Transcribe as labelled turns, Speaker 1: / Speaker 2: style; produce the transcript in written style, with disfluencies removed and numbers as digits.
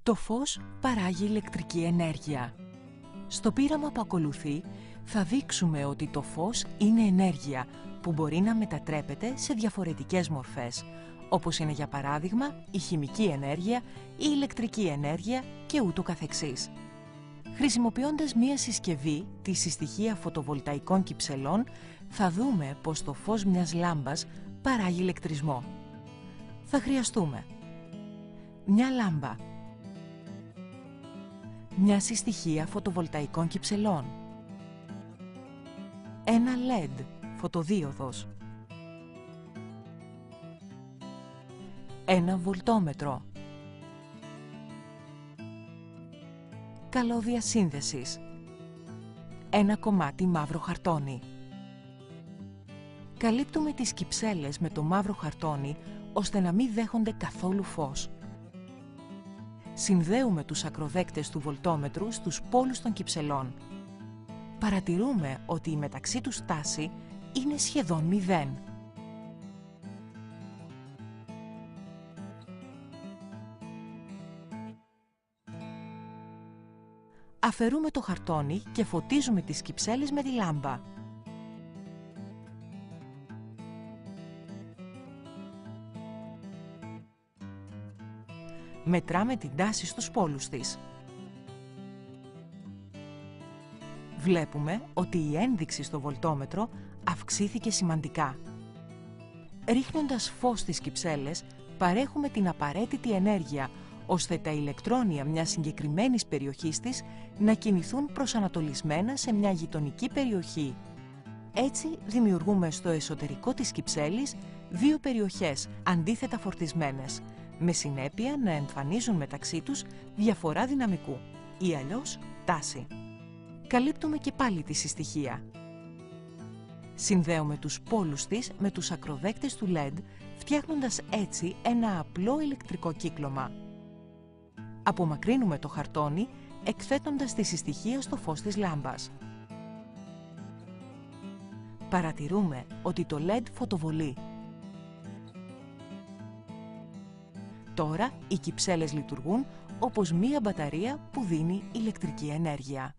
Speaker 1: Το φως παράγει ηλεκτρική ενέργεια. Στο πείραμα που ακολουθεί θα δείξουμε ότι το φως είναι ενέργεια που μπορεί να μετατρέπεται σε διαφορετικές μορφές, όπως είναι για παράδειγμα η χημική ενέργεια, η ηλεκτρική ενέργεια και ούτω καθεξής. Χρησιμοποιώντας μία συσκευή, τη συστοιχεία φωτοβολταϊκών κυψελών, θα δούμε πως το φως μιας λάμπας παράγει ηλεκτρισμό. Θα χρειαστούμε μια λάμπα, μια συστοιχεία φωτοβολταϊκών κυψελών, ένα LED φωτοδίοδος, ένα βολτόμετρο, καλώδια σύνδεσης, ένα κομμάτι μαύρο χαρτόνι. Καλύπτουμε τις κυψέλες με το μαύρο χαρτόνι ώστε να μην δέχονται καθόλου φως. Συνδέουμε τους ακροδέκτες του βολτόμετρου στους πόλους των κυψελών. Παρατηρούμε ότι η μεταξύ τους τάση είναι σχεδόν 0. Αφαιρούμε το χαρτόνι και φωτίζουμε τις κυψέλες με τη λάμπα. Μετράμε την τάση στους πόλους της. Βλέπουμε ότι η ένδειξη στο βολτόμετρο αυξήθηκε σημαντικά. Ρίχνοντας φως στις κυψέλες, παρέχουμε την απαραίτητη ενέργεια, ώστε τα ηλεκτρόνια μιας συγκεκριμένης περιοχής της να κινηθούν προσανατολισμένα σε μια γειτονική περιοχή. Έτσι, δημιουργούμε στο εσωτερικό της κυψέλης δύο περιοχές αντίθετα φορτισμένες, με συνέπεια να εμφανίζουν μεταξύ τους διαφορά δυναμικού ή αλλιώς τάση. Καλύπτουμε και πάλι τη συστοιχεία. Συνδέουμε τους πόλους της με τους ακροδέκτες του LED, φτιάχνοντας έτσι ένα απλό ηλεκτρικό κύκλωμα. Απομακρύνουμε το χαρτόνι, εκθέτοντας τη συστοιχεία στο φως της λάμπας. Παρατηρούμε ότι το LED φωτοβολεί. Τώρα οι κυψέλες λειτουργούν όπως μία μπαταρία που δίνει ηλεκτρική ενέργεια.